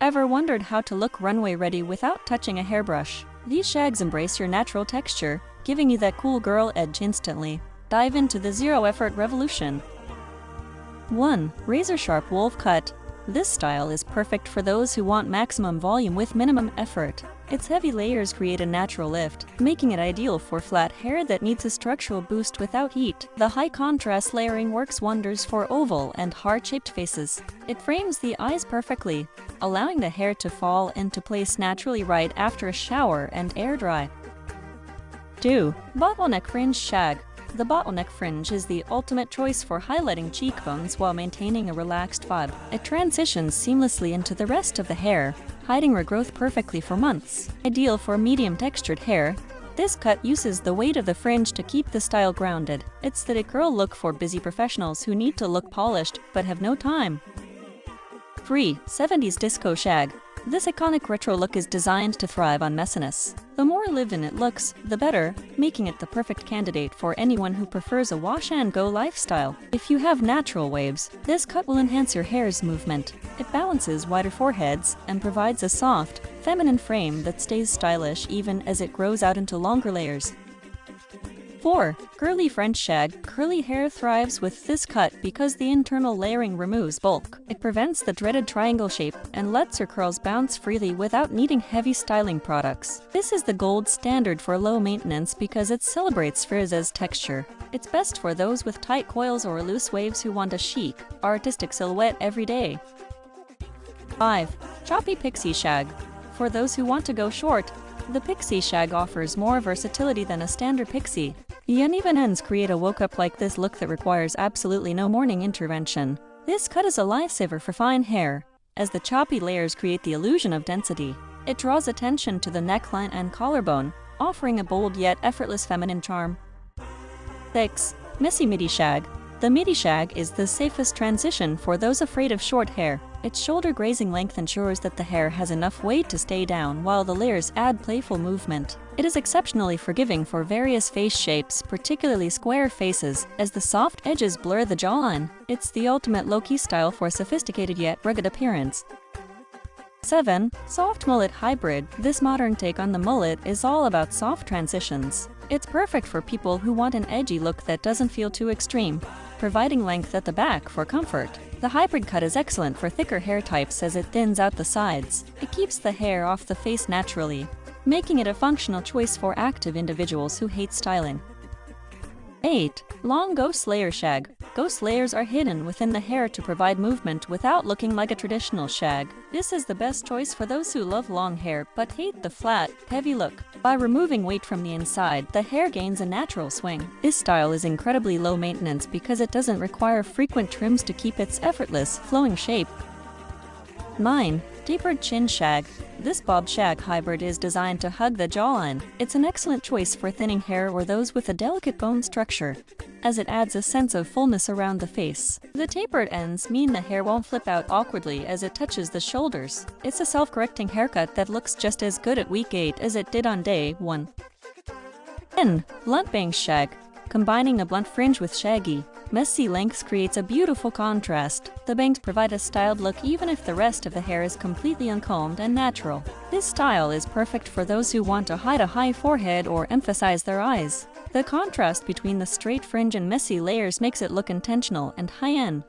Ever wondered how to look runway ready without touching a hairbrush? These shags embrace your natural texture, giving you that cool girl edge instantly. Dive into the zero-effort revolution. 1. Razor-sharp wolf cut. This style is perfect for those who want maximum volume with minimum effort. Its heavy layers create a natural lift, making it ideal for flat hair that needs a structural boost without heat. The high-contrast layering works wonders for oval and heart-shaped faces. It frames the eyes perfectly, allowing the hair to fall into place naturally right after a shower and air dry. 2. Bottleneck Fringe Shag. The bottleneck fringe is the ultimate choice for highlighting cheekbones while maintaining a relaxed vibe. It transitions seamlessly into the rest of the hair, hiding regrowth perfectly for months. Ideal for medium-textured hair, this cut uses the weight of the fringe to keep the style grounded. It's the girl look for busy professionals who need to look polished but have no time. 3. 70s Disco Shag. This iconic retro look is designed to thrive on messiness. The more live-in it looks, the better, making it the perfect candidate for anyone who prefers a wash-and-go lifestyle. If you have natural waves, this cut will enhance your hair's movement. It balances wider foreheads and provides a soft, feminine frame that stays stylish even as it grows out into longer layers. 4. Curly French Shag. Curly hair thrives with this cut because the internal layering removes bulk. It prevents the dreaded triangle shape and lets your curls bounce freely without needing heavy styling products. This is the gold standard for low maintenance because it celebrates frizz as texture. It's best for those with tight coils or loose waves who want a chic, artistic silhouette every day. 5. Choppy Pixie Shag. For those who want to go short, the Pixie Shag offers more versatility than a standard pixie. The uneven ends create a woke-up like this look that requires absolutely no morning intervention. This cut is a lifesaver for fine hair, as the choppy layers create the illusion of density. It draws attention to the neckline and collarbone, offering a bold yet effortless feminine charm. 6. Messy Midi Shag. The Midi Shag is the safest transition for those afraid of short hair. Its shoulder-grazing length ensures that the hair has enough weight to stay down while the layers add playful movement. It is exceptionally forgiving for various face shapes, particularly square faces, as the soft edges blur the jawline. It's the ultimate low-key style for a sophisticated yet rugged appearance. 7. Soft Mullet Hybrid. This modern take on the mullet is all about soft transitions. It's perfect for people who want an edgy look that doesn't feel too extreme, providing length at the back for comfort. The hybrid cut is excellent for thicker hair types as it thins out the sides. It keeps the hair off the face naturally, making it a functional choice for active individuals who hate styling. 8. Long Ghost Layer Shag. Ghost layers are hidden within the hair to provide movement without looking like a traditional shag. This is the best choice for those who love long hair but hate the flat, heavy look. By removing weight from the inside, the hair gains a natural swing. This style is incredibly low maintenance because it doesn't require frequent trims to keep its effortless, flowing shape. 9. Tapered Chin Shag. This bob shag hybrid is designed to hug the jawline. It's an excellent choice for thinning hair or those with a delicate bone structure, as it adds a sense of fullness around the face. The tapered ends mean the hair won't flip out awkwardly as it touches the shoulders. It's a self-correcting haircut that looks just as good at week 8 as it did on day 1. 10. Blunt Bangs Shag. Combining a blunt fringe with shaggy, messy lengths creates a beautiful contrast. The bangs provide a styled look even if the rest of the hair is completely uncombed and natural. This style is perfect for those who want to hide a high forehead or emphasize their eyes. The contrast between the straight fringe and messy layers makes it look intentional and high-end.